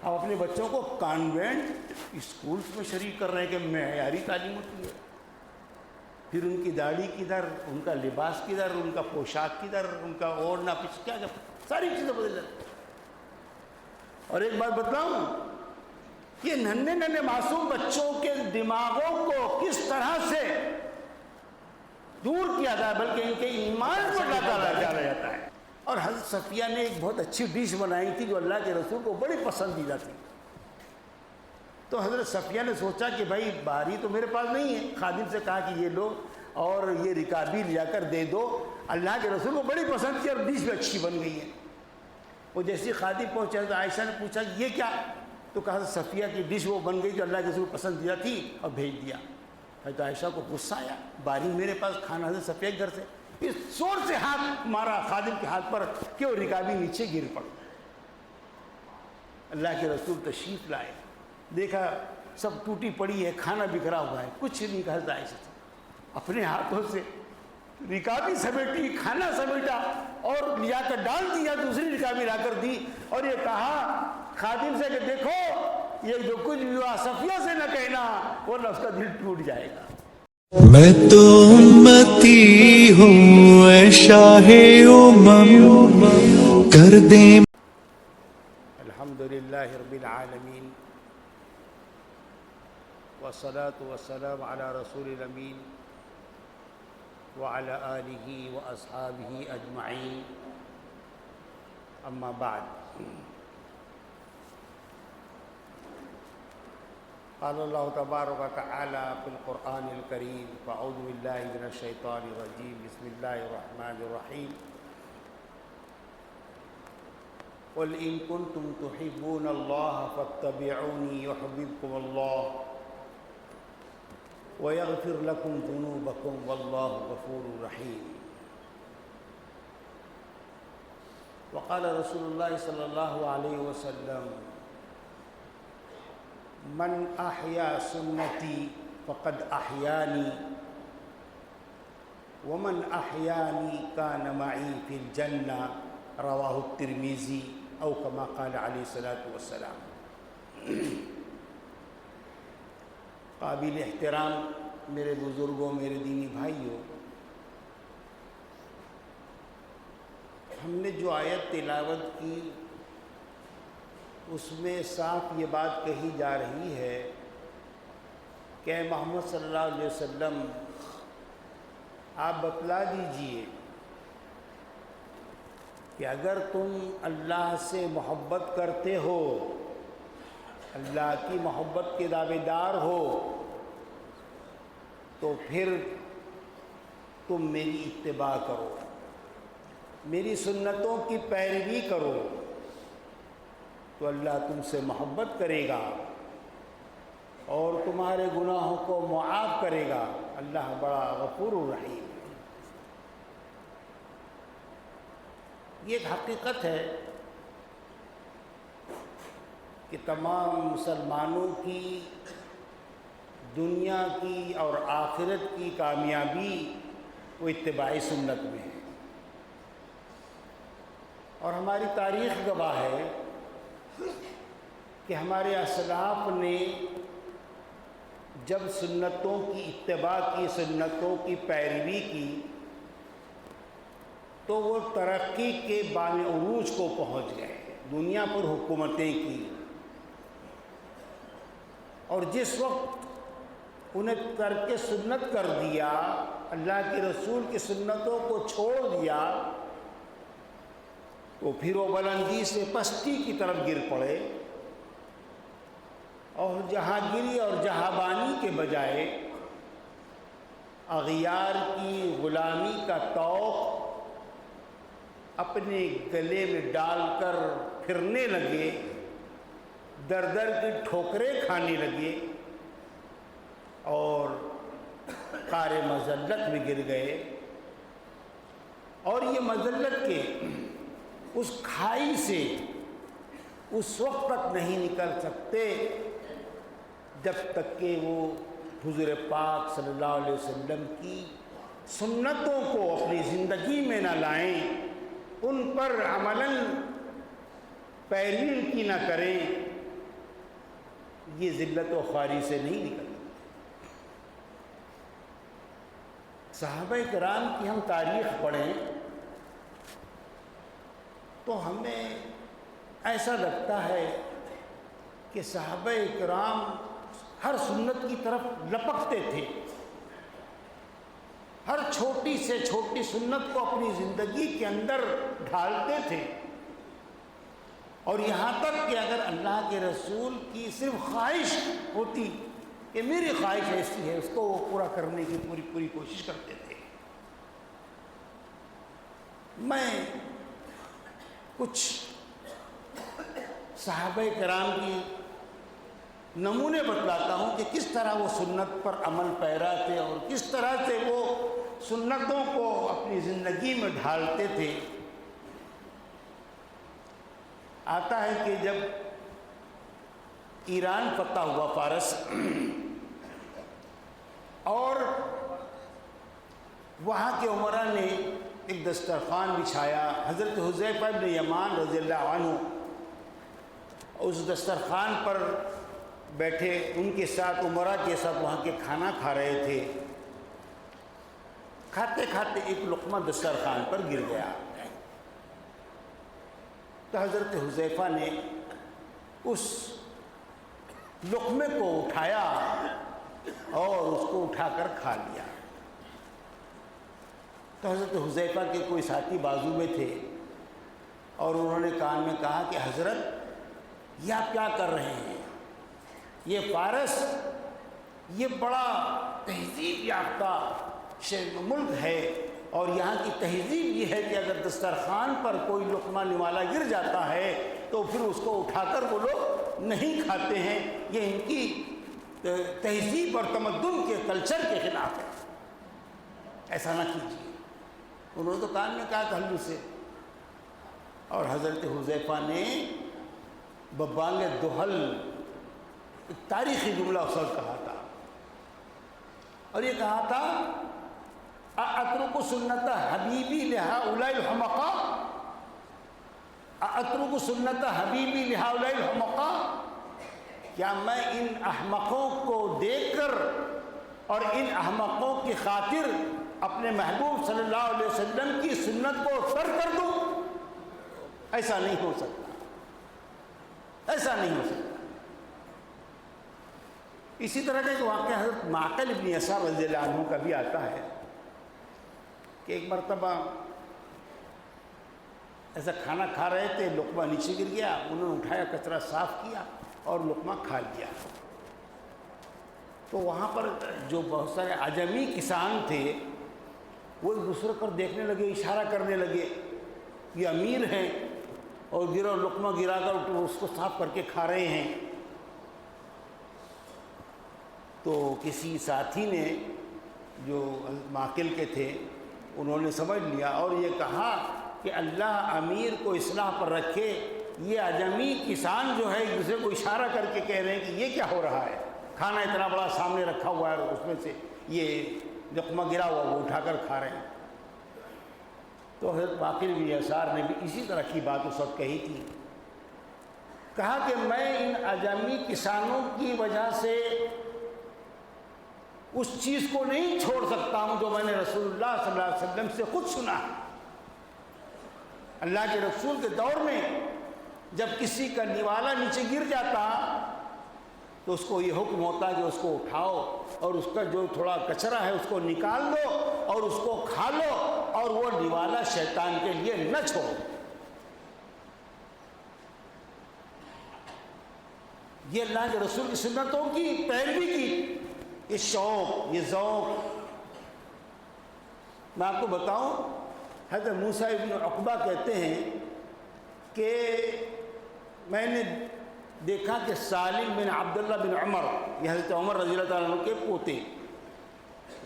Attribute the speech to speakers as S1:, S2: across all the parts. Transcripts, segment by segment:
S1: اب اپنے بچوں کو کانوینٹ اسکولس میں شریک کر رہے ہیں کہ معیاری تعلیم ہوتی ہے، پھر ان کی داڑھی کدھر، ان کا لباس کدھر، ان کا پوشاک کدھر، ان کا اوڑھنا پیچھے کیا کیا، ساری چیزیں بدل جاتی ہیں۔ اور ایک بات بتلاؤں، یہ ننھے ننھے معصوم بچوں کے دماغوں کو کس طرح سے دور کیا جائے، بلکہ ان کے ایمان کو ڈالا جاتا ہے۔ اور حضرت صفیہ نے ایک بہت اچھی ڈش بنائی تھی جو اللہ کے رسول کو بڑی پسندیدہ تھی۔ تو حضرت صفیہ نے سوچا کہ بھائی باری تو میرے پاس نہیں ہے، خادم سے کہا کہ یہ لو اور یہ رکابی لے کر دے دو، اللہ کے رسول کو بڑی پسند تھی اور ڈش بھی اچھی بن گئی ہے۔ وہ جیسی خادم پہنچے تو عائشہ نے پوچھا یہ کیا، تو کہا حضرت صفیہ کی ڈش وہ بن گئی جو اللہ کے رسول کو پسندیدہ تھی اور بھیج دیا۔ حضرت عائشہ کو غصہ آیا، باری میرے پاس، کھانا حضرت صفیہ کے گھر سے، اس زور سے ہاتھ مارا خادم کے ہاتھ پر کہ وہ رکابی نیچے گر پڑ۔ اللہ کے رسول تشریف لائے، دیکھا سب ٹوٹی پڑی ہے، کھانا بکھرا ہوا ہے، کچھ نہیں کہا حضرت عائشہ سے، اپنے ہاتھوں سے رکابی سمیٹی، کھانا سمیٹا اور لیا کر ڈال دیا، دوسری رکابی لا کر دی اور یہ کہا خادم سے کہ دیکھو یہ جو کچھ بھی ہوا صفیہ سے نہ کہنا ورنہ اس کا دل ٹوٹ جائے گا۔
S2: میں تو امتی ہوں اے شاہ امم، کر دے۔
S1: الحمدللہ رب العالمین والصلاة والسلام علی رسول الامین وعلی آلہ واصحابہ اجمعین، اما بعد۔ قال اللہ تبارک و تعالی فی القرآن الکریم، فاعوذ باللہ من الشیطان الرجیم، بسم اللہ الرحمن الرحیم، قل ان کنتم تحبون اللہ فاتبعونی یحببکم اللہ وَيَغْفِرْ لَكُمْ ذُنُوبَكُمْ وَاللَّهُ غَفُورٌ رَحِيمٌ۔ وقال رسول اللہ صلی اللہ علیہ وسلم، من احیا سنتی فقد احیانی ومن احیانی کان معی فی الجنہ، رواہ الترمذی او کما قال علیہ الصلاۃ والسلام۔ قابل احترام میرے بزرگوں، میرے دینی بھائیوں، ہم نے جو آیت تلاوت کی اس میں صاف یہ بات کہی جا رہی ہے کہ اے محمد صلی اللہ علیہ وسلم آپ بتلا دیجئے کہ اگر تم اللہ سے محبت کرتے ہو، اللہ کی محبت کے دعوے دار ہو، تو پھر تم میری اتباع کرو، میری سنتوں کی پیروی کرو، تو اللہ تم سے محبت کرے گا اور تمہارے گناہوں کو معاف کرے گا۔ اللہ بڑا غفور الرحیم۔ یہ ایک حقیقت ہے کہ تمام مسلمانوں کی دنیا کی اور آخرت کی کامیابی وہ اتباع سنت میں ہے، اور ہماری تاریخ گواہ ہے کہ ہمارے اسلاف نے جب سنتوں کی اتباع کی، سنتوں کی پیروی کی، تو وہ ترقی کے بام عروج کو پہنچ گئے، دنیا پر حکومتیں کی، اور جس وقت انہیں ترک سنت کر دیا، اللہ کے رسول کی سنتوں کو چھوڑ دیا، تو پھر وہ بلندی سے پستی کی طرف گر پڑے، اور جہاں گیری اور جہاں بانی کے بجائے اغیار کی غلامی کا طوق اپنے گلے میں ڈال کر پھرنے لگے، در در کی ٹھوکریں کھانے لگے اور قعر مذلت میں گر گئے، اور یہ مذلت کے اس کھائی سے اس وقت تک نہیں نکل سکتے جب تک کہ وہ حضور پاک صلی اللہ علیہ وسلم کی سنتوں کو اپنی زندگی میں نہ لائیں، ان پر عملاً پیروی کی نہ کریں، یہ ذلت و خواری سے نہیں نکلتا۔ صحابہ کرام کی ہم تاریخ پڑھیں تو ہمیں ایسا لگتا ہے کہ صحابہ کرام ہر سنت کی طرف لپکتے تھے، ہر چھوٹی سے چھوٹی سنت کو اپنی زندگی کے اندر ڈھالتے تھے، اور یہاں تک کہ اگر اللہ کے رسول کی صرف خواہش ہوتی کہ میری خواہش ایسی ہے، اس کو وہ پورا کرنے کی پوری کوشش کرتے تھے۔ میں کچھ صحابہ کرام کی نمونے بتلاتا ہوں کہ کس طرح وہ سنت پر عمل پیرا تھے اور کس طرح سے وہ سنتوں کو اپنی زندگی میں ڈھالتے تھے۔ آتا ہے کہ جب ایران فتح ہوا فارس، اور وہاں کے عمرا نے ایک دسترخوان بچھایا، حضرت حذیفہ بن یمان رضی اللہ عنہ اس دسترخوان پر بیٹھے، ان کے ساتھ عمرا کے ساتھ وہاں کے کھانا کھا رہے تھے۔ کھاتے کھاتے ایک لقمہ دسترخوان پر گر گیا، تو حضرت حذیفہ نے اس لقمے کو اٹھایا اور اس کو اٹھا کر کھا لیا۔ تو حضرت حذیفہ کے کوئی ساتھی بازو میں تھے اور انہوں نے کان میں کہا کہ حضرت یہ آپ کیا کر رہے ہیں؟ یہ فارس یہ بڑا تہذیب یافتہ ملک ہے، اور یہاں کی تہذیب یہ ہے کہ اگر دسترخوان پر کوئی لقمہ نوالا گر جاتا ہے تو پھر اس کو اٹھا کر وہ لوگ نہیں کھاتے ہیں، یہ ان کی تہذیب اور تمدن کے کلچر کے خلاف ہے، ایسا نہ کیجیے۔ انہوں نے تو کان میں کہا کہلو سے، اور حضرت حذیفہ نے ببانگ دہل ایک تاریخی جملہ اس وقت کہا تھا، اور یہ کہا تھا اَأَتْرُكُ سُنَّةَ حَبِيبِي لِهَؤُلَاءِ الْحُمَقَاءِ، اَأَتْرُكُ سُنَّةَ حَبِيبِي لِهَؤُلَاءِ الْحُمَقَاءِ، کیا میں ان احمقوں کو دیکھ کر اور ان احمقوں کی خاطر اپنے محبوب صلی اللہ علیہ وسلم کی سنت کو ترک کر دوں؟ ایسا نہیں ہو سکتا، ایسا نہیں ہو سکتا۔ اسی طرح کا ایک واقعہ حضرت معقل ابن یسار رضی اللہ عنہ کا بھی آتا ہے کہ ایک مرتبہ ایسا کھانا کھا رہے تھے، لقمہ نیچے گر گیا، انہوں نے اٹھایا، کچرا صاف کیا اور لقمہ کھا لیا۔ تو وہاں پر جو بہت سارے عجمی کسان تھے وہ ایک دوسرے پر دیکھنے لگے، اشارہ کرنے لگے، یہ امیر ہیں اور لقمہ گرا کر اس کو صاف کر کے کھا رہے ہیں۔ تو کسی ساتھی نے جو معقل کے تھے انہوں نے سمجھ لیا اور یہ کہا کہ اللہ امیر کو اصلاح پر رکھے، یہ عجمی کسان جو ہے ایک دوسرے کو اشارہ کر کے کہہ رہے ہیں کہ یہ کیا ہو رہا ہے، کھانا اتنا بڑا سامنے رکھا ہوا ہے اور اس میں سے یہ لقمہ گرا ہوا وہ اٹھا کر کھا رہے ہیں۔ تو حضرت معقل بن یسار نے بھی اسی طرح کی بات اس وقت کہی تھی، کہا کہ میں ان عجمی کسانوں کی وجہ سے اس چیز کو نہیں چھوڑ سکتا ہوں جو میں نے رسول اللہ صلی اللہ علیہ وسلم سے خود سنا ہے۔ اللہ کے رسول کے دور میں جب کسی کا نوالا نیچے گر جاتا تو اس کو یہ حکم ہوتا کہ اس کو اٹھاؤ اور اس کا جو تھوڑا کچرا ہے اس کو نکال دو اور اس کو کھا لو، اور وہ نوالا شیطان کے لیے نہ چھوڑو۔ یہ اللہ کے رسول کی سنتوں کی پیروی کی یہ شوق، یہ ذوق۔ میں آپ کو بتاؤں، حضرت موسیٰ ابن عقبہ کہتے ہیں کہ میں نے دیکھا کہ سالم بن عبداللہ بن عمر، یہ حضرت عمر رضی اللہ تعالیٰ عنہ کے پوتے،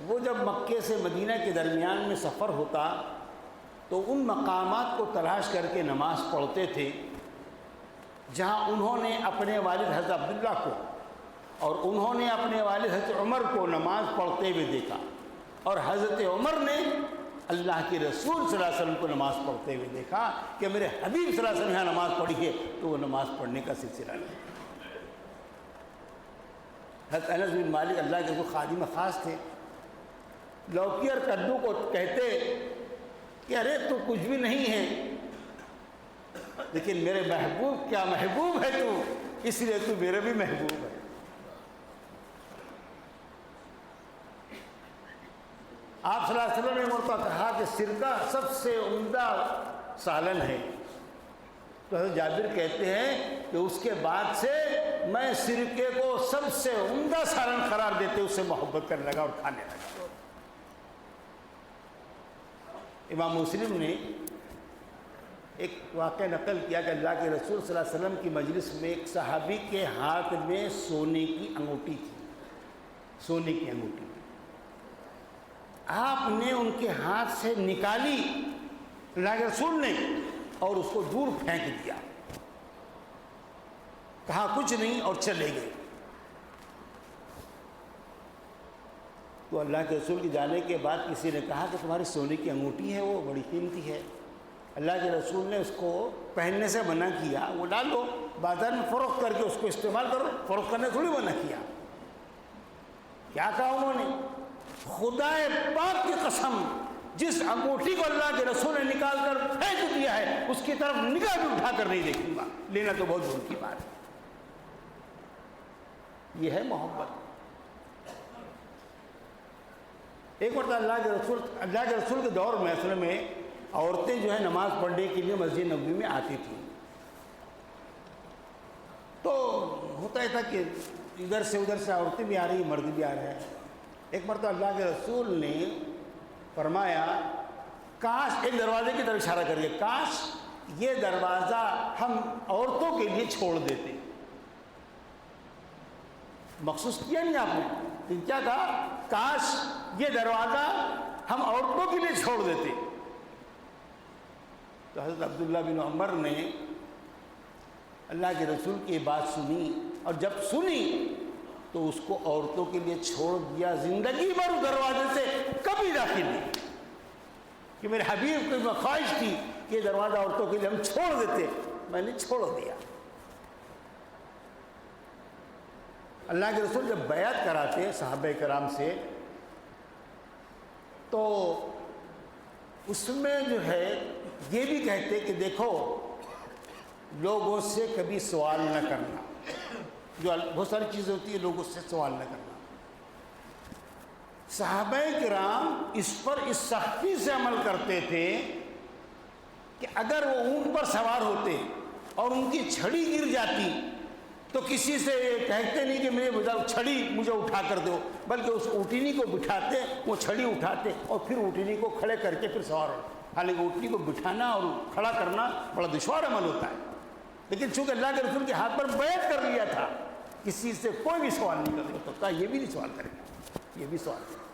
S1: وہ جب مکے سے مدینہ کے درمیان میں سفر ہوتا تو ان مقامات کو تلاش کر کے نماز پڑھتے تھے جہاں انہوں نے اپنے والد حضرت عبداللہ کو اور انہوں نے اپنے والد حضرت عمر کو نماز پڑھتے ہوئے دیکھا، اور حضرت عمر نے اللہ کے رسول صلی اللہ علیہ وسلم کو نماز پڑھتے ہوئے دیکھا کہ میرے حبیب صلی اللہ علیہ وسلم یہاں نماز پڑھی ہے، تو وہ نماز پڑھنے کا سلسلہ نہیں۔ حضرت انس بن مالک اللہ کے وہ خادم خاص تھے، لوکی اور کدو کو کہتے کہ ارے تو کچھ بھی نہیں ہے، لیکن میرے محبوب کیا محبوب ہے تو، اس لیے تو میرے بھی محبوب ہے۔ آپ صلی اللہ علیہ وسلم نے مرتبہ کہا کہ سرکہ سب سے عمدہ سالن ہے، تو حضرت جابر کہتے ہیں کہ اس کے بعد سے میں سرکے کو سب سے عمدہ سالن قرار دیتے اس سے محبت کرنے لگا اور کھانے لگا۔ امام مسلم نے ایک واقعہ نقل کیا کہ اللہ کے رسول صلی اللہ علیہ وسلم کی مجلس میں ایک صحابی کے ہاتھ میں سونے کی انگوٹھی تھی، سونے کی انگوٹھی آپ نے ان کے ہاتھ سے نکالی اللہ کے رسول نے اور اس کو دور پھینک دیا، کہا کچھ نہیں اور چلے گئے۔ تو اللہ کے رسول کے جانے کے بعد کسی نے کہا کہ تمہاری سونے کی انگوٹھی ہے وہ بڑی قیمتی ہے، اللہ کے رسول نے اس کو پہننے سے منع کیا، وہ ڈالو بازار میں فروخت کر کے اس کو استعمال کرو، فروخت کرنے تھوڑی منع کیا۔ کیا کہا انہوں نے؟ خدا پاک کی قسم، جس انگوٹھی کو اللہ کے رسول نے نکال کر پھینک دیا ہے اس کی طرف نگاہ بھی اٹھا کر نہیں دیکھوں گا، لینا تو بہت دور کی بات ہے۔ یہ ہے محبت۔ ایک مرتبہ اللہ کے رسول کے دور میں اصل میں عورتیں جو ہے نماز پڑھنے کے لیے مسجد نبوی میں آتی تھیں، تو ہوتا ہے تھا کہ ادھر سے ادھر سے عورتیں بھی آ رہی ہیں، مرد بھی آ رہے ہیں۔ ایک مرتبہ اللہ کے رسول نے فرمایا کاش، ایک دروازے کی طرف اشارہ کریے، کاش یہ دروازہ ہم عورتوں کے لیے چھوڑ دیتے۔ مخصوص کیا نہیں آپ نے، لیکن کیا کہا؟ کاش یہ دروازہ ہم عورتوں کے لیے چھوڑ دیتے۔ تو حضرت عبداللہ بن عمر نے اللہ کے رسول کی بات سنی، اور جب سنی تو اس کو عورتوں کے لیے چھوڑ دیا، زندگی بھر اس دروازے سے کبھی داخل نہیں، کہ میرے حبیب کی خواہش تھی کہ یہ دروازہ عورتوں کے لیے ہم چھوڑ دیتے، میں نے چھوڑ دیا۔ اللہ کے رسول جب بیعت کراتے صحابہ کرام سے تو اس میں جو ہے یہ بھی کہتے کہ دیکھو لوگوں سے کبھی سوال نہ کرنا، جو بہت ساری چیزیں ہوتی ہیں لوگوں سے سوال نہ کرنا۔ صحابہ کرام اس پر اس سختی سے عمل کرتے تھے کہ اگر وہ اونٹ پر سوار ہوتے اور ان کی چھڑی گر جاتی تو کسی سے کہتے نہیں کہ مجھے چھڑی مجھے اٹھا کر دو، بلکہ اس اونٹنی کو بٹھاتے، وہ چھڑی اٹھاتے اور پھر اونٹنی کو کھڑے کر کے پھر سوار ہوتے۔ حالانکہ اونٹنی کو بٹھانا اور کھڑا کرنا بڑا دشوار عمل ہوتا ہے، لیکن چونکہ اللہ کے رسول کے ہاتھ پر بیعت کر لیا تھا، کسی سے کوئی بھی سوال نہیں کر سکتا، یہ بھی نہیں سوال کرے گا، یہ بھی سوال کرے گا۔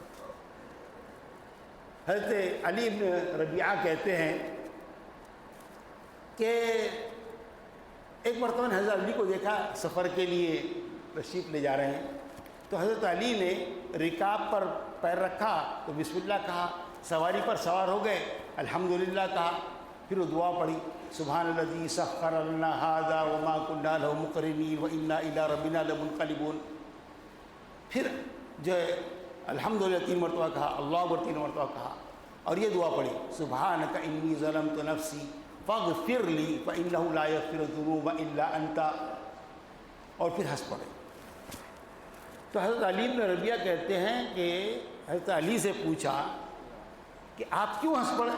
S1: حضرت علی بن ربیعہ کہتے ہیں کہ ایک مرتبہ حضرت علی کو دیکھا سفر کے لیے تشریف لے جا رہے ہیں، تو حضرت علی نے رکاب پر پیر رکھا تو بسم اللہ کہا، سواری پر سوار ہو گئے الحمدللہ کہا، پھر وہ دعا پڑھی سبحان الذی سخر لنا ھذا وما كنا له مقرنین وانا الی ربنا لمنقلبون، پھر جو ہے الحمدللہ 3 مرتبہ کہا، اللہ اکبر 3 مرتبہ کہا، اور یہ دعا پڑھی سبحانک انی ظلمت نفسی فاغفر لی فانہ لا یغفر الذنوب الا انت، اور پھر ہنس پڑے۔ تو حضرت علی بن ربیعہ کہتے ہیں کہ حضرت علی سے پوچھا کہ آپ کیوں ہنس پڑے،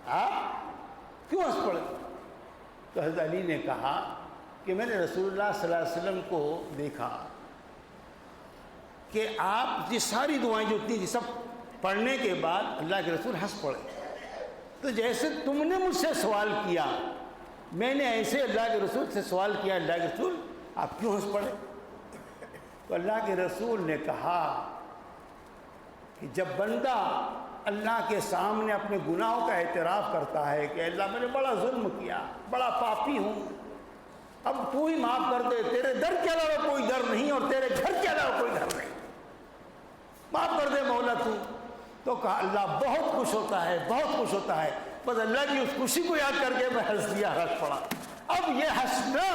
S1: آپ کیوں ہنس پڑے؟ تو حضرت علی نے کہا کہ میں نے رسول اللہ صلی اللہ علیہ وسلم کو دیکھا کہ آپ یہ ساری دعائیں جو اتنی سب پڑھنے کے بعد اللہ کے رسول ہنس پڑے، تو جیسے تم نے مجھ سے سوال کیا میں نے ایسے اللہ کے رسول سے سوال کیا، اللہ کے رسول آپ کیوں ہنس پڑے؟ تو اللہ کے رسول نے کہا کہ جب بندہ اللہ کے سامنے اپنے گناہوں کا اعتراف کرتا ہے کہ اللہ میں نے بڑا ظلم کیا، بڑا پاپی ہوں، اب تو ہی معاف کر دے، تیرے در کے علاوہ کوئی در نہیں اور تیرے گھر کے علاوہ کوئی گھر نہیں، معاف کر دے مولا تو کہا اللہ بہت خوش ہوتا ہے، بہت خوش ہوتا ہے۔ بس اللہ کی اس خوشی کو یاد کر کے میں ہنس دیا، ہنس پڑا۔ اب یہ ہنسنا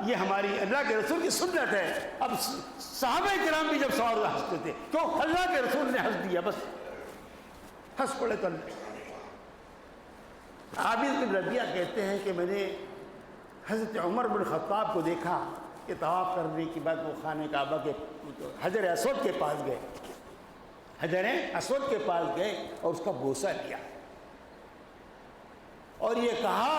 S1: یہ ہماری اللہ کے رسول کی سنت ہے۔ اب صحابہ کرام بھی جب سوال ہنستے تھے، کیوں؟ اللہ کے رسول نے ہنس دیا، بس ہنس پڑے تو عابد بن ربیعہ کہتے ہیں کہ میں نے حضرت عمر بن خطاب کو دیکھا کہ طواف کرنے کے بعد وہ خانہ کعبہ کے حجر اسود کے پاس گئے، حجر اسود کے پاس گئے اور اس کا بوسہ لیا اور یہ کہا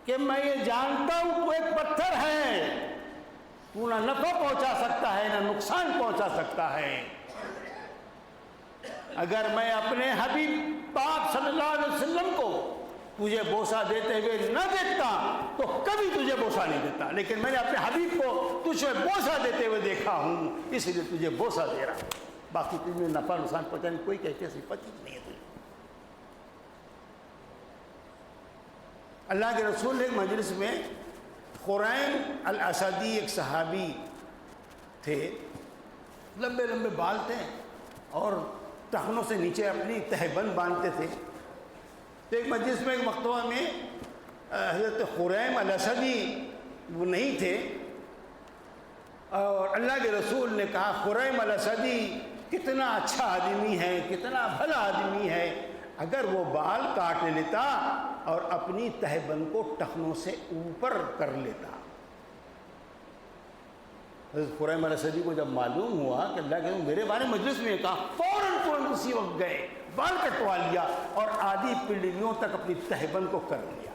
S1: کہ میں یہ جانتا ہوں تو ایک پتھر ہے، تو نہ نفع پہنچا سکتا ہے نہ نقصان پہنچا سکتا ہے، اگر میں اپنے حبیب پاک صلی اللہ علیہ وسلم کو تجھے بوسہ دیتے ہوئے نہ دیکھتا تو کبھی تجھے بوسہ نہیں دیتا، لیکن میں نے اپنے حبیب کو تجھے بوسہ دیتے ہوئے دیکھا ہوں، اس لیے تجھے بوسہ دے رہا ہوں، باقی تجھے نفع نقصان پہنچانے کوئی کیفیت صفت ہی نہیں ہے تجھے۔ اللہ کے رسول نے ایک مجلس میں خریم الاسدی ایک صحابی تھے، لمبے لمبے بال تھے اور ٹخنوں سے نیچے اپنی تہبند باندھتے تھے، تو ایک مجلس میں ایک مکتبہ میں حضرت خریم الاسدی وہ نہیں تھے اور اللہ کے رسول نے کہا خریم الاسدی کتنا اچھا آدمی ہے، کتنا بھلا آدمی ہے، اگر وہ بال کاٹ لیتا اور اپنی تہبند کو ٹخنوں سے اوپر کر لیتا۔ حضرت خریم الاسدی کو جب معلوم ہوا کہ اللہ کے رسول میرے بارے مجلس میں کہا، فوراً اسی وقت گئے، بال کٹوا لیا اور آدھی پنڈلیوں تک اپنی تہبند کو کر لیا۔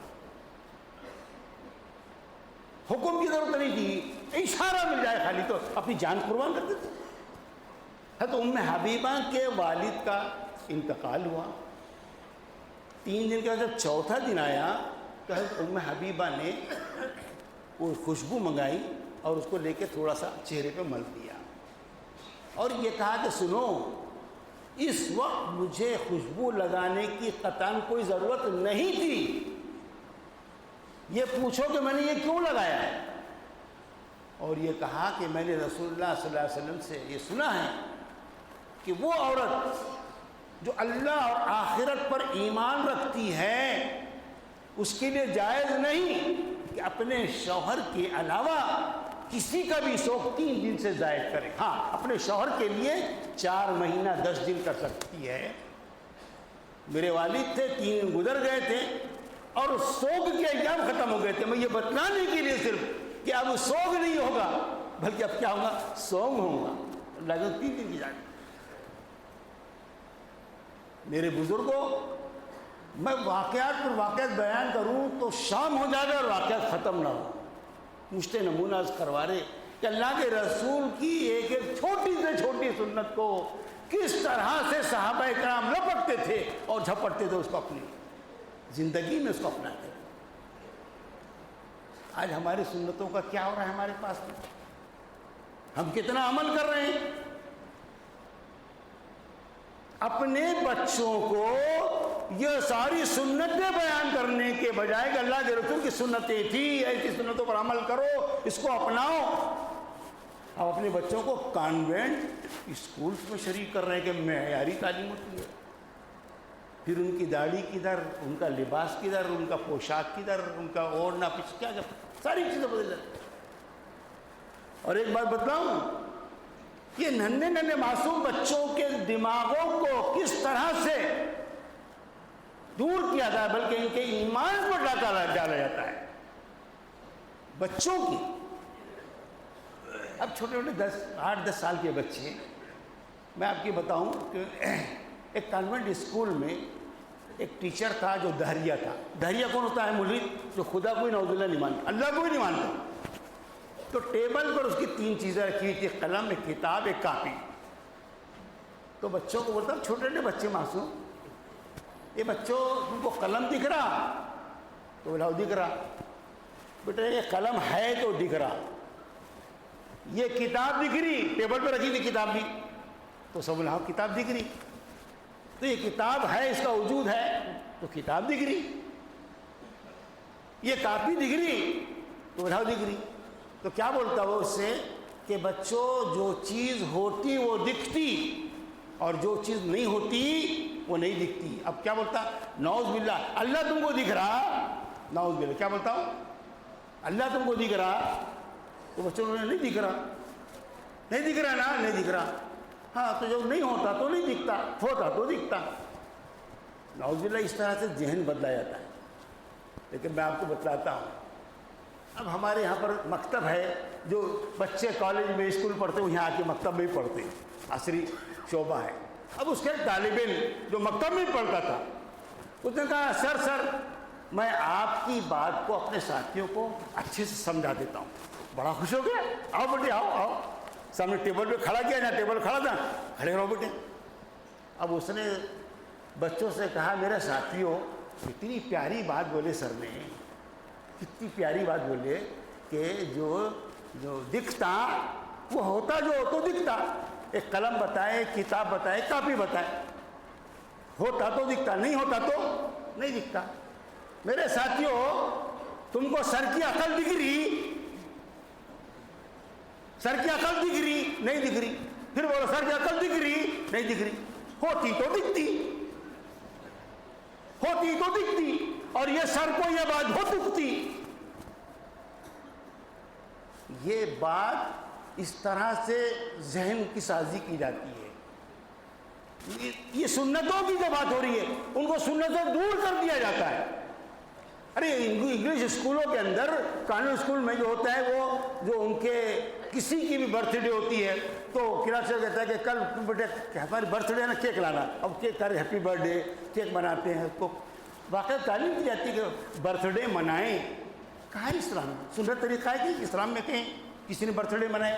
S1: حکم کی ضرورت نہیں تھی، اشارہ مل جائے خالی تو اپنی جان قربان کر دیتے۔ حضرت ام حبیبہ کے والد کا انتقال ہوا، 3 دن کے بعد جب چوتھا دن آیا تو حضرت ام حبیبہ نے وہ خوشبو منگائی اور اس کو لے کے تھوڑا سا چہرے پہ مل دیا اور یہ کہا کہ سنو، اس وقت مجھے خوشبو لگانے کی قطعاً کوئی ضرورت نہیں تھی، یہ پوچھو کہ میں نے یہ کیوں لگایا ہے؟ اور یہ کہا کہ میں نے رسول اللہ صلی اللہ علیہ وسلم سے یہ سنا ہے کہ وہ عورت جو اللہ اور آخرت پر ایمان رکھتی ہے اس کے لیے جائز نہیں کہ اپنے شوہر کے علاوہ کسی کا بھی شوق 3 دن سے زائد کرے۔ ہاں، اپنے شوہر کے لیے 4 مہینہ 10 دن کر سکتی ہے۔ میرے والد تھے، 3 دن گزر گئے تھے اور سوگ کے ایام ختم ہو گئے تھے، میں یہ بتلانے کے لیے صرف کہ اب سوگ نہیں ہوگا بلکہ اب کیا ہوگا، سوگ ہوگا، لازم 3 دن کی جائے۔ میرے بزرگوں، میں واقعات پر واقعات بیان کروں تو شام ہو جائے گا اور واقعات ختم نہ ہو۔ مجھتے نمونہ کروا رہے کہ اللہ کے رسول کی ایک ایک چھوٹی سے چھوٹی سنت کو کس طرح سے صحابہ کرام لپٹتے تھے اور جھپٹتے تھے، اس کو اپنی زندگی میں اس کو اپناتے تھے۔ آج ہماری سنتوں کا کیا ہو رہا ہے ہمارے پاس میں؟ ہم کتنا عمل کر رہے ہیں؟ اپنے بچوں کو یہ ساری سنتیں بیان کرنے کے بجائے کہ اللہ کے رسول کی سنتیں تھی، ایسی سنتوں پر عمل کرو، اس کو اپناؤ، اب اپنے بچوں کو کانوینٹ اسکولس میں شریک کر رہے ہیں کہ معیاری تعلیم ہوتی ہے، پھر ان کی داڑھی کدھر، ان کا لباس کدھر، ان کا پوشاک کدھر، ان کا اوڑھنا پیچھے کیا، ساری چیزیں بدل جاتی۔ اور ایک بات بتلاؤں، یہ ننھے ننھے معصوم بچوں کے دماغوں کو کس طرح سے دور کیا جائے، بلکہ ان کے ایمان پر ڈالا جاتا ہے بچوں کی۔ اب چھوٹے چھوٹے 8-10 سال کے بچے، میں آپ کی بتاؤں کہ ایک کانوینٹ اسکول میں ایک ٹیچر تھا جو دہریہ تھا۔ دہریہ کون ہوتا ہے؟ ملحد، جو خدا کوئی نعوذ باللہ نہیں مانتا، اللہ کوئی نہیں مانتا۔ تو ٹیبل پر اس کی 3 چیزیں رکھی ہوئی تھی، قلم، ایک کتاب، ایک کاپی۔ تو بچوں کو بولتا، چھوٹے چھوٹے بچے معصوم، یہ بچوں ان کو قلم دکھ رہا تو بولا دکھ رہا، بیٹا یہ قلم ہے تو دکھ رہا، یہ کتاب دکھ رہی، ٹیبل پہ رکھی تھی کتاب بھی، تو سب بولا کتاب دکھ رہی، تو یہ کتاب ہے، اس کا وجود ہے تو کتاب دکھ رہی، یہ کاپی دکھ رہی تو بولا دکھ رہی۔ تو کیا بولتا وہ اس سے کہ بچوں جو چیز ہوتی وہ دکھتی اور جو چیز نہیں ہوتی وہ نہیں دکھتی۔ اب کیا بولتا؟ نعوذ باللہ، اللہ تم کو دکھ رہا، نعوذ باللہ، کیا بولتا ہوں؟ اللہ تم کو دکھ رہا؟ تو بچوں نے نہیں دکھ رہا، نہیں دکھ رہا نا، نہیں دکھ رہا. ہاں تو جب نہیں ہوتا تو نہیں دکھتا، ہوتا تو دکھتا. نعوذ باللہ اس طرح سے ذہن بدلا جاتا ہے. لیکن میں آپ کو بتلاتا ہوں، اب ہمارے یہاں پر مکتب ہے، جو بچے کالج میں اسکول پڑھتے ہیں یہاں آ کے مکتب میں ہی پڑھتے ہیں، عصری شعبہ ہے. اب اس کے طالب علم جو مکتب میں پڑھتا تھا اس نے کہا سر میں آپ کی بات کو اپنے ساتھیوں کو اچھے سے سمجھا دیتا ہوں. بڑا خوش ہو گیا، آؤ بیٹے آؤ. سامنے ٹیبل پہ کھڑا کیا، جہاں ٹیبل کھڑا تھا کھڑے رہو بیٹے. اب اس نے بچوں سے کہا میرے ساتھیوں اتنی پیاری بات بولے سر نے، کتنی پیاری بات بولے کہ جو دکھتا وہ ہوتا، جو تو دکھتا. ایک قلم بتائے، ایک کتاب بتائے، کاپی بتائے. ہوتا تو دکھتا، نہیں ہوتا تو نہیں دکھتا. میرے ساتھیوں تم کو سر کی عقل دکھ رہی؟ سر کی عقل دکھ رہی؟ نہیں دکھ رہی. پھر بولو سر کی عقل دکھ رہی؟ نہیں دکھ رہی. ہوتی تو دکھتی، ہوتی تو دکھتی، اور یہ سر کو یہ بات ہو دکھتی. یہ بات اس طرح سے ذہن کی سازی کی جاتی ہے. یہ سنتوں کی جو بات ہو رہی ہے ان کو سنت سے دور کر دیا جاتا ہے. ارے انگلش اسکولوں کے اندر، کانوینٹ اسکول میں جو ہوتا ہے وہ جو ان کے کسی کی بھی برتھ ڈے ہوتی ہے تو کلاس کہتا ہے کہ کل بیٹے ہماری برتھ ڈے ہے نا، کیک لانا. اب کیک کر ہیپی برتھ ڈے کیک مناتے ہیں. اس کو واقعی تعلیم دی جاتی ہے کہ برتھ ڈے منائیں. کہاں ہے اسلام میں؟ سنت طریقہ ہے کہ اسلام میں کہیں کسی نے برتھ ڈے منایا؟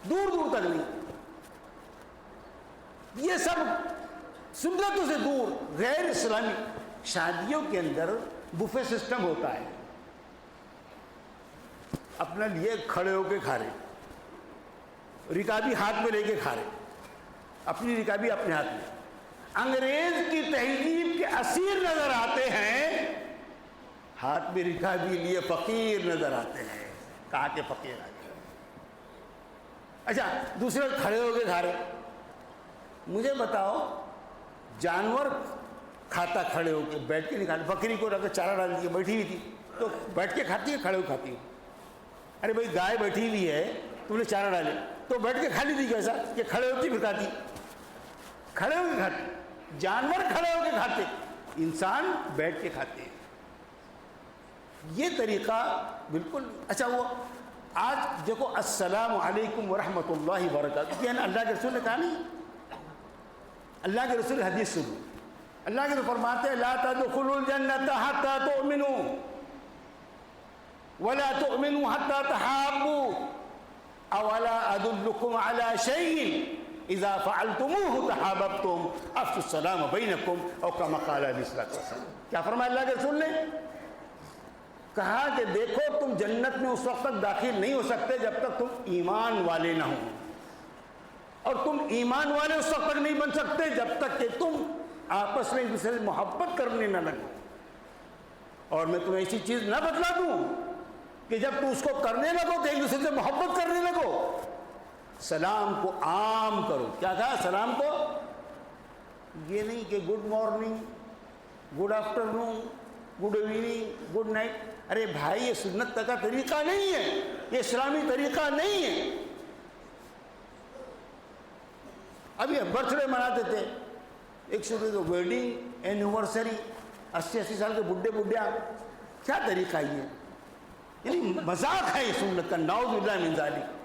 S1: دور دور تک نہیں. یہ سب سنتوں سے دور، غیر اسلامی. شادیوں کے اندر بفے سسٹم ہوتا ہے، اپنے لیے کھڑے ہو کے کھا رہے، رکابی ہاتھ میں لے کے کھا رہے، اپنی رکابی اپنے ہاتھ میں. انگریز کی تہذیب کے اسیر نظر آتے ہیں، ہاتھ میں رکابی لیے فقیر نظر آتے ہیں. کہا کہ فقیر آ گئے. اچھا دوسرے کھڑے ہو کے کھا رہے. مجھے بتاؤ جانور کھاتا کھڑے ہو کے، بیٹھ کے نہیں کھاتا. بکری کو رکھ کے چارہ ڈال دیا، بیٹھی ہوئی تھی تو بیٹھ کے کھاتی ہے کھڑے ہو کھاتی ہے؟ ارے بھائی گائے بیٹھی ہوئی ہے تم نے چارہ ڈالے تو بیٹھ کے کھا لی تھی کیسا کہ کھڑے ہوتی پھر کھاتی؟ کھڑے ہو کے کھاتے. جانور کھڑے ہو کے کھاتے، انسان بیٹھ کے کھاتے. یہ طریقہ بالکل. اچھا وہ آج دیکھو السلام علیکم ورحمۃ اللہ وبرکاتہ، یہ اللہ کے رسول نے کہا نہیں؟ اللہ کے رسول حدیث سنو، اللہ کے تو فرماتے ہیں لا تدخلوا الجنة حتى تؤمنوا ولا تؤمنوا حتى تحابوا اولا ادلكم على شيء اذا فعلتموه تحاببتم افشوا السلام بينكم او كما قال عليه الصلاه والسلام. کیا فرمایا اللہ کے رسول نے؟ کہا کہ دیکھو تم جنت میں اس وقت تک داخل نہیں ہو سکتے جب تک تم ایمان والے نہ ہو، اور تم ایمان والے اس وقت تک نہیں بن سکتے جب تک کہ تم آپس میں ایک دوسرے سے محبت کرنے نہ لگو. اور میں تمہیں ایسی چیز نہ بتلا دوں کہ جب تم اس کو کرنے لگو تو ایک دوسرے سے محبت کرنے لگو. سلام کو عام کرو. کیا کہا؟ سلام کو. یہ نہیں کہ good morning, good afternoon, good evening, good night. ارے بھائی یہ سنت کا طریقہ نہیں ہے، یہ اسلامی طریقہ نہیں ہے. ابھی برتھ ڈے مناتے تھے، ایک سنتے تو ویڈنگ اینیورسری، 80 سال کے بڈھے بڈھیا. کیا طریقہ یہ؟ یعنی مذاق ہے یہ سنت کا. نعوذ باللہ من ذالک.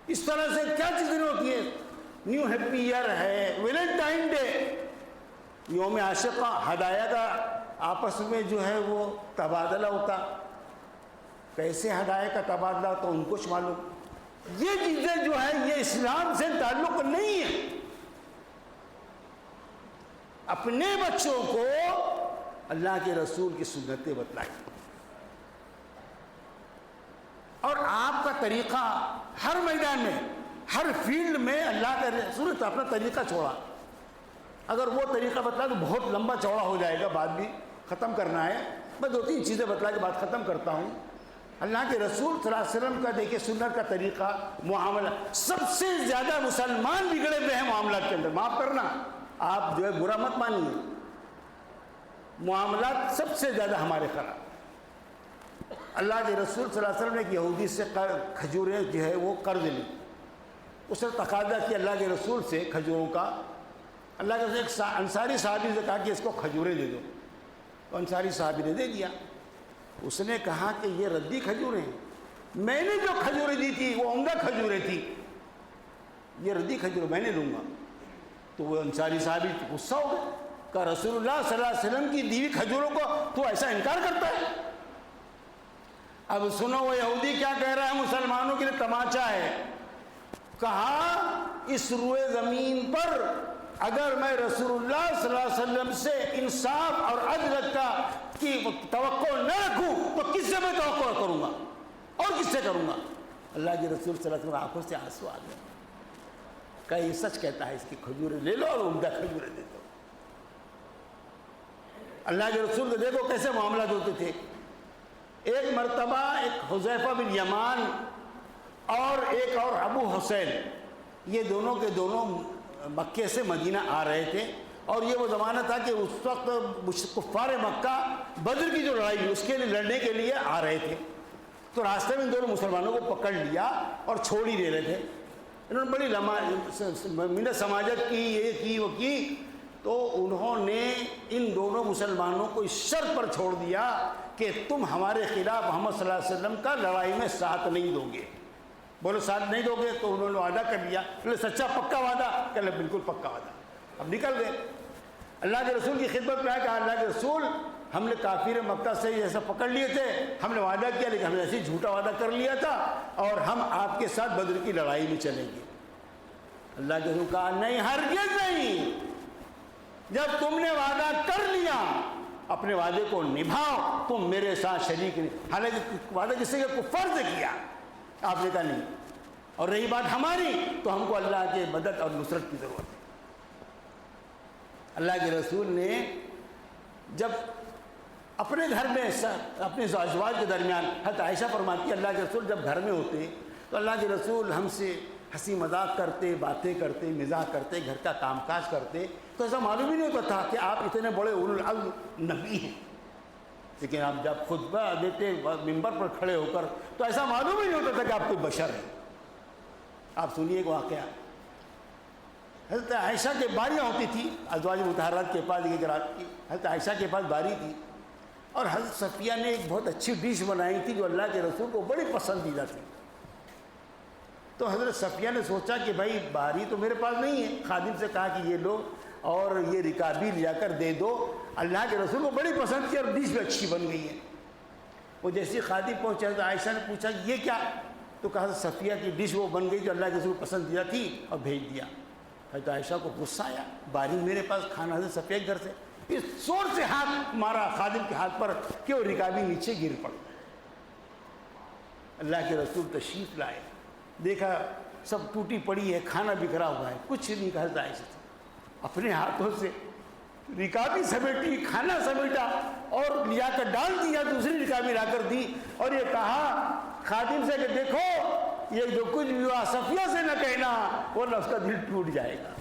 S1: اس طرح سے کیا چیزیں ہوتی ہیں؟ نیو ہیپی ایئر ہے، ویلنٹائن ڈے، یوم عاشقہ، ہدایہ کا آپس میں جو ہے وہ تبادلہ ہوتا. کیسے ہدایہ کا تبادلہ ہوتا ان کو معلوم. یہ چیزیں جو ہیں یہ اسلام سے تعلق نہیں ہے. اپنے بچوں کو اللہ کے رسول کی سنتیں بتلائیں، اور آپ کا طریقہ ہر میدان میں، ہر فیلڈ میں اللہ کے رسول نے اپنا طریقہ چھوڑا. اگر وہ طریقہ بتلا تو بہت لمبا چوڑا ہو جائے گا، بات بھی ختم کرنا ہے. میں 2-3 چیزیں بتلا کے بات ختم کرتا ہوں. اللہ کے رسول صلی اللہ علیہ وسلم کا دیکھیں سنت کا طریقہ، معاملہ. سب سے زیادہ مسلمان بگڑے ہوئے ہیں معاملات کے اندر. معاف کرنا، آپ جو ہے برا مت مانیے، معاملات سب سے زیادہ ہمارے خراب. اللہ کے رسول صلی اللہ علیہ وسلم نے ایک یہودی سے کھجوریں جو ہے وہ قرض لی. اس نے تقاضا کیا اللہ کے رسول سے کھجوروں کا. اللہ کے رسول ایک انصاری صحابی سے کہا کہ اس کو کھجوریں دے دو. تو انصاری صحابی نے دے دیا. اس نے کہا کہ یہ ردی کھجوریں ہیں, میں نے جو کھجوریں دی تھی وہ عمدہ کھجوریں تھی, یہ ردی کھجوریں میں نے لوں گا. تو وہ انصاری صحابی غصہ ہو گئے, کہ رسول اللہ صلی اللہ علیہ وسلم کی دیوی کھجوروں کو تو ایسا انکار کرتا ہے. اب سنو وہ یہودی کیا کہہ رہا ہے, مسلمانوں کے لیے تماچا ہے. کہا اس روئے زمین پر اگر میں رسول اللہ صلی اللہ علیہ وسلم سے انصاف اور عدل کا کی توقع نہ رکھوں تو کس سے میں توقع کروں گا, اور کس سے کروں گا. اللہ کے رسول صلی اللہ علیہ وسلم آنکھوں سے آنسو آ گئے. کہ یہ سچ کہتا ہے, اس کی کھجوریں لے لو اور عمدہ کھجوریں دے دو. اللہ کے رسول کو دیکھو کیسے معاملات ہوتے تھے. ایک مرتبہ ایک حذیفہ بن یمان اور ایک اور ابو حسین, یہ دونوں کے دونوں مکے سے مدینہ آ رہے تھے, اور یہ وہ زمانہ تھا کہ اس وقت کفار مکہ بدر کی جو لڑائی ہوئی اس کے لیے لڑنے کے لیے آ رہے تھے. تو راستے میں ان دونوں مسلمانوں کو پکڑ لیا اور چھوڑ ہی دے رہے تھے. انہوں نے بڑی منت سماجت کی, یہ کی وہ کی, تو انہوں نے ان دونوں مسلمانوں کو اس شرط پر چھوڑ دیا کہ تم ہمارے خلاف محمد صلی اللہ علیہ وسلم کا لڑائی میں ساتھ نہیں دو گے. بولو ساتھ نہیں دو گے. تو انہوں نے وعدہ کر لیا. بولے سچا پکا وعدہ؟ کہ بالکل پکا وعدہ. اب نکل گئے. اللہ کے رسول کی خدمت میں آیا کہ اللہ کے رسول ہم نے کافر مکہ سے ایسا پکڑ لیے تھے, ہم نے وعدہ کیا لیکن ہم نے ایسے جھوٹا وعدہ کر لیا تھا, اور ہم آپ کے ساتھ بدر کی لڑائی میں چلیں گے. اللہ کے رسول کہا نہیں, ہرگز نہیں. جب تم نے وعدہ کر لیا اپنے وعدے کو نبھاؤ, تم میرے ساتھ شریک نہیں. حالانکہ وعدہ کس سے کفار سے کیا, آپ نے کہا نہیں. اور رہی بات ہماری تو ہم کو اللہ کے مدد اور نصرت کی ضرورت ہے. اللہ کے رسول نے جب اپنے گھر میں اپنے ازواج کے درمیان, حضرت عائشہ فرماتی ہے اللہ کے رسول جب گھر میں ہوتے تو اللہ کے رسول ہم سے ہنسی مذاق کرتے, باتیں کرتے, مزاح کرتے, گھر کا کام کاج کرتے, تو ایسا معلوم ہی نہیں ہوتا تھا کہ آپ اتنے بڑے اولو العزم نبی ہیں. لیکن آپ جب خطبہ دیتے ممبر پر کھڑے ہو کر تو ایسا معلوم ہی نہیں ہوتا تھا کہ آپ کوئی بشر ہیں. آپ سنیے ایک واقعہ. حضرت عائشہ کے باریاں ہوتی تھی ازواج مطہرات کے پاس, ایک رات کی حضرت عائشہ کے پاس باری تھی, اور حضرت صفیہ نے ایک بہت اچھی ڈش بنائی تھی جو اللہ کے رسول کو بڑی پسندیدہ تھی. تو حضرت صفیہ نے سوچا کہ بھائی باری تو میرے پاس نہیں ہے, خادم سے کہا کہ یہ لو اور یہ رکابی لے جا کر دے دو, اللہ کے رسول کو بڑی پسند کی اور ڈش بھی اچھی بن گئی ہے. وہ جیسی خادم پہنچے تو عائشہ نے پوچھا یہ کیا, تو کہا حضرت صفیہ کی ڈش وہ بن گئی جو اللہ کے رسول کو پسندیدہ تھی, اور بھیج دیا. حضرت عائشہ کو غصہ آیا, باری میرے پاس, کھانا حضرت صفیہ کے گھر سے. اس زور سے ہاتھ مارا خادم کے ہاتھ پر کہ وہ رکابی نیچے گر پڑ. اللہ کے رسول تشریف لائے, دیکھا سب ٹوٹی پڑی ہے, کھانا بکھرا ہوا ہے, کچھ نہیں. کہا حضرت عائشہ سے اپنے ہاتھوں سے رکابی سمیٹی, کھانا سمیٹا اور لیا کر ڈال دیا, دوسری رکابی لا کر دی, اور یہ کہا خادم سے کہ دیکھو یہ جو کچھ بھی ہوا صفیہ سے نہ کہنا ورنہ اس کا دل ٹوٹ جائے گا.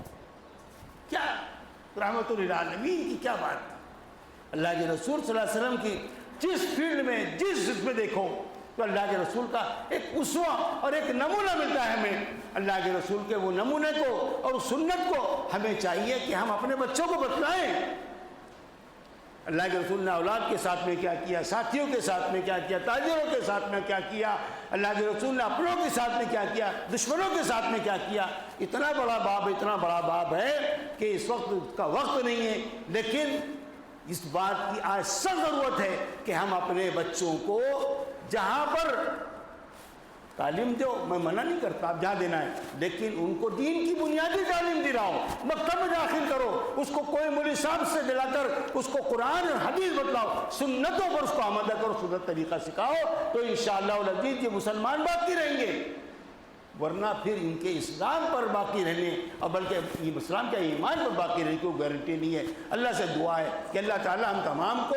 S1: کیا رحمت للعالمین کی کیا بات. اللہ کے رسول صلی اللہ علیہ وسلم کی جس فیلڈ میں جس میں دیکھو تو اللہ کے رسول کا ایک اسوہ اور ایک نمونہ ملتا ہے ہمیں. اللہ کے رسول کے وہ نمونے کو اور سنت کو ہمیں چاہیے کہ ہم اپنے بچوں کو بتلائیں. اللہ کے رسول نے اولاد کے ساتھ میں کیا کیا, ساتھیوں کے ساتھ میں کیا کیا, تاجروں کے ساتھ میں کیا کیا. اللہ کے رسول نے اپنوں کے ساتھ میں کیا کیا, دشمنوں کے ساتھ میں کیا کیا. اتنا بڑا باب ہے کہ اس وقت کا وقت نہیں ہے, لیکن اس بات کی آج سخت ضرورت ہے کہ ہم اپنے بچوں کو جہاں پر تعلیم دو, میں منع نہیں کرتا آپ جہاں دینا ہے, لیکن ان کو دین کی بنیادی تعلیم دلاؤ, مکتب میں داخل کرو, اس کو کوئی مولوی صاحب سے دلا کر اس کو قرآن اور حدیث بتلاؤ, سنتوں پر اس کو آمادہ کرو, سنت طریقہ سکھاؤ, تو انشاءاللہ العزیز یہ مسلمان باقی رہیں گے. ورنہ پھر ان کے اسلام پر باقی رہنے اور بلکہ اسلام کے ایمان پر باقی رہنے کی کوئی گارنٹی نہیں ہے. اللہ سے دعا ہے کہ اللہ تعالی ہم تمام کو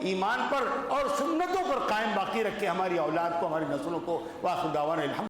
S1: ایمان پر اور سنتوں پر قائم باقی رکھے, ہماری اولاد کو, ہماری نسلوں کو. وآخر دعوانا الحمد